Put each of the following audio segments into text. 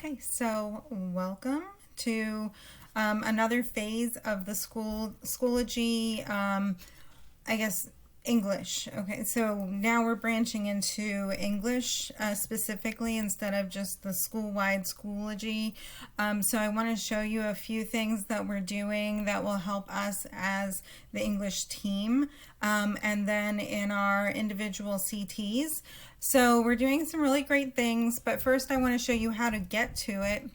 Okay, so welcome to another phase of the Schoology, I guess, English. Okay, so now we're branching into English specifically instead of just the school-wide Schoology. So I want to show you a few things that we're doing that will help us as the English team, and then in our individual CTs. So we're doing some really great things, but first I want to show you how to get to it.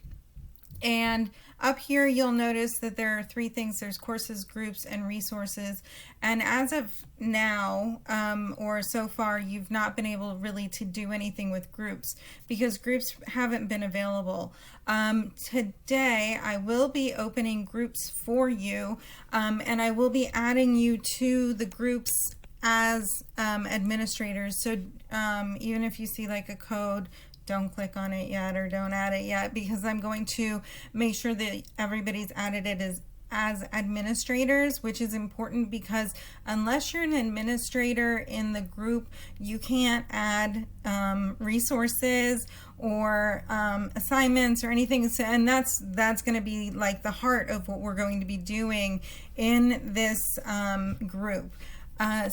And up here you'll notice that there are three things. There's courses, groups, and resources. And as of now, or so far, you've not been able really to do anything with groups because groups haven't been available. Today I will be opening groups for you, and I will be adding you to the groups as administrators. So even if you see like a code, don't click on it yet or don't add it yet, because I'm going to make sure that everybody's added it as administrators, which is important because unless you're an administrator in the group, you can't add resources or assignments or anything. So, and that's going to be like the heart of what we're going to be doing in this group.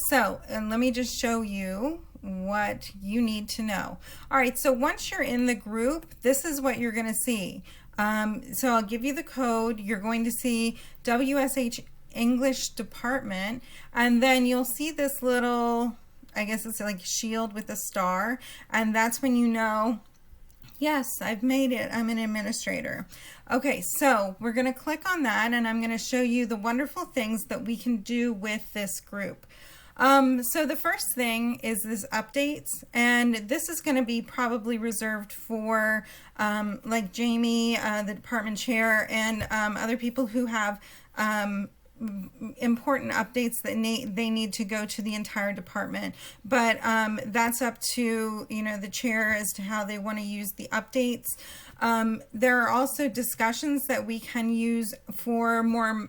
So let me just show you what you need to know. All right, so once you're in the group, this is what you're going to see. So I'll give you the code. You're going to see WSH English Department, and then you'll see this little, I guess it's like shield with a star, and that's when you know, yes, I've made it. I'm an administrator. Okay, so we're going to click on that, and I'm going to show you the wonderful things that we can do with this group. So the first thing is this updates, and this is going to be probably reserved for like Jamie, the department chair, and other people who have important updates that they need to go to the entire department. But that's up to the chair as to how they want to use the updates. There are also discussions that we can use for more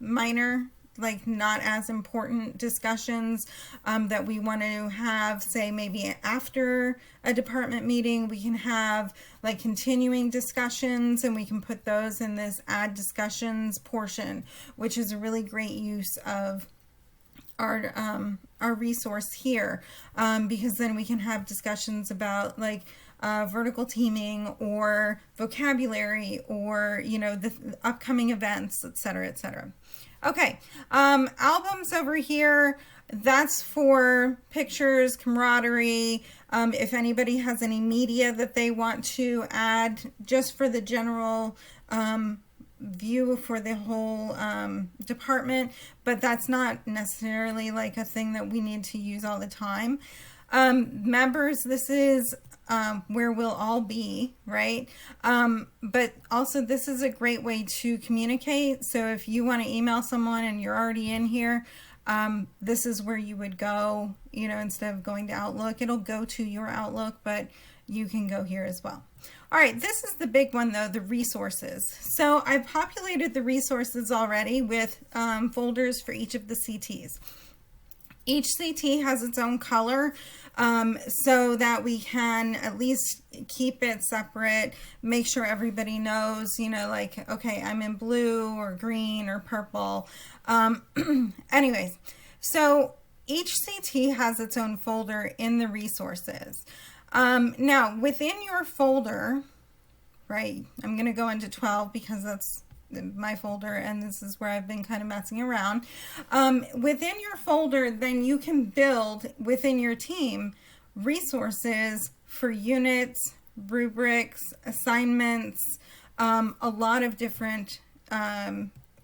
minor, like not as important discussions that we want to have, say maybe after a department meeting. We can have like continuing discussions, and we can put those in this add discussions portion, which is a really great use of our resource here, because then we can have discussions about like vertical teaming or vocabulary or the upcoming events, etc., etc. Okay, albums over here, that's for pictures, camaraderie, if anybody has any media that they want to add just for the general view for the whole department, but that's not necessarily like a thing that we need to use all the time. Members, this is where we'll all be, right? But also this is a great way to communicate. So if you want to email someone and you're already in here, this is where you would go, instead of going to Outlook. It'll go to your Outlook, but you can go here as well. All right, this is the big one though, the resources. So I've populated the resources already with folders for each of the CTs. Each CT has its own color, so that we can at least keep it separate, make sure everybody knows, like, okay, I'm in blue or green or purple. Anyways, so each CT has its own folder in the resources. Now, within your folder, right, I'm going to go into 12 because that's my folder, and this is where I've been kind of messing around. Within your folder, then you can build within your team resources for units, rubrics, assignments, a lot of different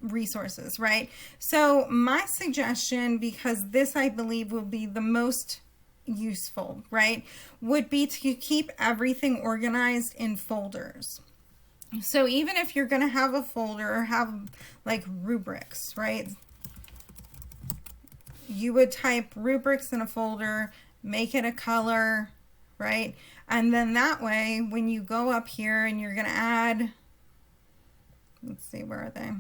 resources, right? So my suggestion, because this I believe will be the most useful, right, would be to keep everything organized in folders. So even if you're going to have a folder or have like rubrics, right, you would type rubrics in a folder, make it a color, right? And then that way, when you go up here and you're going to add, let's see, where are they?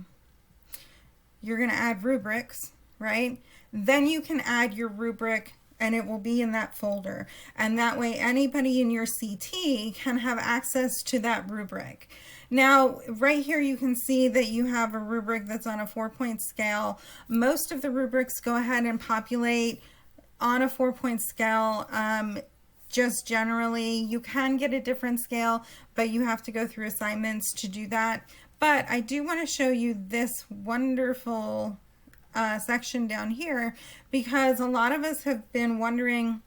You're going to add rubrics, right? Then you can add your rubric and it will be in that folder. And that way anybody in your CT can have access to that rubric. Now, right here you can see that you have a rubric that's on a 4-point scale. Most of the rubrics go ahead and populate on a 4-point scale. Just generally, you can get a different scale, but you have to go through assignments to do that. But I do want to show you this wonderful section down here, because a lot of us have been wondering,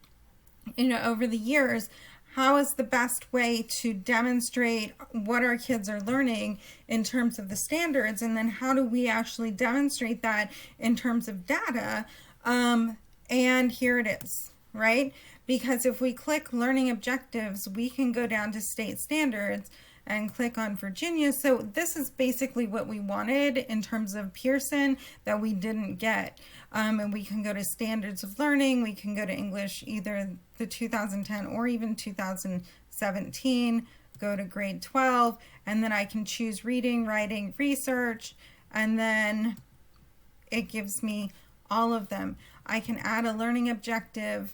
over the years, how is the best way to demonstrate what our kids are learning in terms of the standards, and then how do we actually demonstrate that in terms of data? And here it is, right? Because if we click learning objectives, we can go down to state standards and click on Virginia. So this is basically what we wanted in terms of Pearson that we didn't get. And we can go to standards of learning. We can go to English, either the 2010 or even 2017, go to grade 12, and then I can choose reading, writing, research, and then it gives me all of them. I can add a learning objective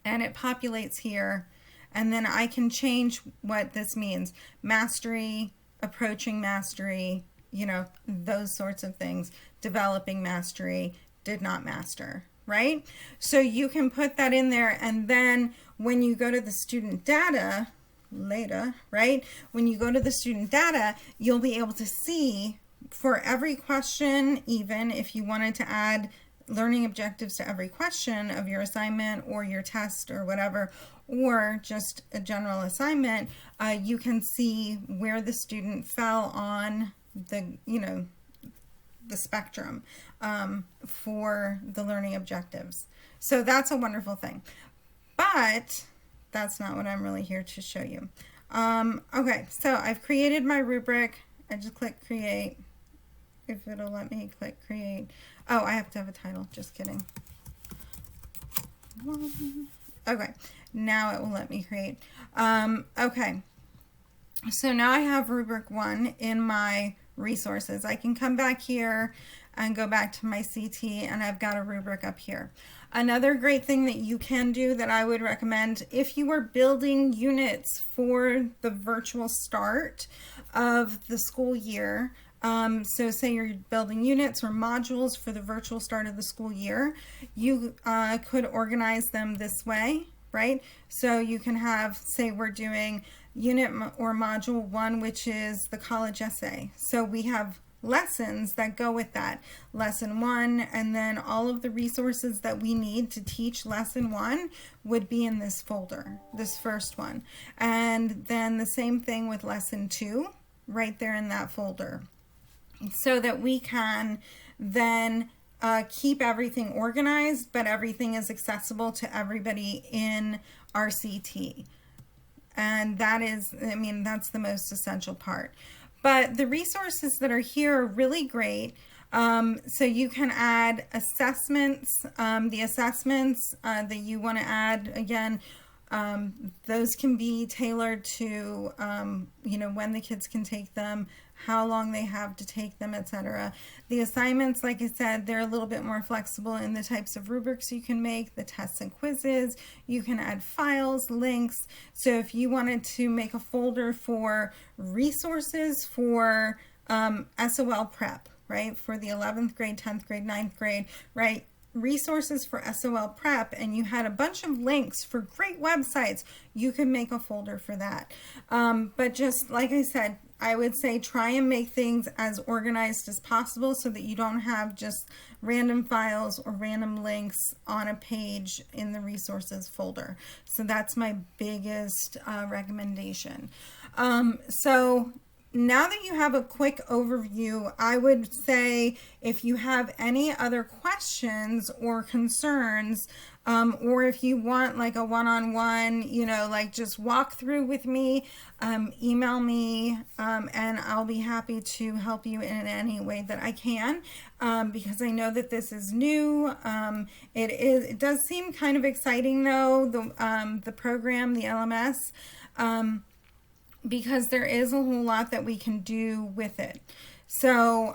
and it populates here. And then I can change what this means. Mastery, approaching mastery, those sorts of things. Developing mastery, did not master, right? So you can put that in there, and then when you go to the student data later, right? When you go to the student data, you'll be able to see for every question, even if you wanted to add learning objectives to every question of your assignment or your test or whatever, or just a general assignment, you can see where the student fell on the, the spectrum for the learning objectives. So that's a wonderful thing. But that's not what I'm really here to show you. Okay, so I've created my rubric. I just click create. If it'll let me click create. Oh, I have to have a title. Just kidding. Okay, now it will let me create. Okay, so now I have rubric 1 in my resources. I can come back here and go back to my CT, and I've got a rubric up here. Another great thing that you can do that I would recommend, if you are building units for the virtual start of the school year, so say you're building units or modules for the virtual start of the school year, you could organize them this way, right? So you can have, say we're doing unit or module 1, which is the college essay. So we have lessons that go with that. Lesson 1, and then all of the resources that we need to teach lesson 1 would be in this folder, this first one. And then the same thing with lesson 2, right there in that folder. So that we can then keep everything organized, but everything is accessible to everybody in our CT. And that is, that's the most essential part. But the resources that are here are really great. So you can add assessments, the assessments that you want to add, again, those can be tailored to, when the kids can take them, how long they have to take them, etc. The assignments, like I said, they're a little bit more flexible in the types of rubrics you can make, the tests and quizzes. You can add files, links. So if you wanted to make a folder for resources for SOL prep, right, for the 11th grade, 10th grade, 9th grade, right, resources for SOL prep, and you had a bunch of links for great websites, you can make a folder for that. But just like I said, I would say try and make things as organized as possible so that you don't have just random files or random links on a page in the resources folder. So that's my biggest recommendation. So now that you have a quick overview, I would say if you have any other questions or concerns, or if you want like a one-on-one, like just walk through with me, email me, and I'll be happy to help you in any way that I can, because I know that this is new. It does seem kind of exciting though, the program, the LMS, because there is a whole lot that we can do with it. So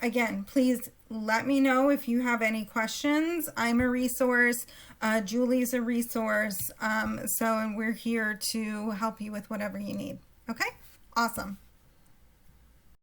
again, please let me know if you have any questions. I'm a resource. Julie's a resource. And we're here to help you with whatever you need. Okay? Awesome.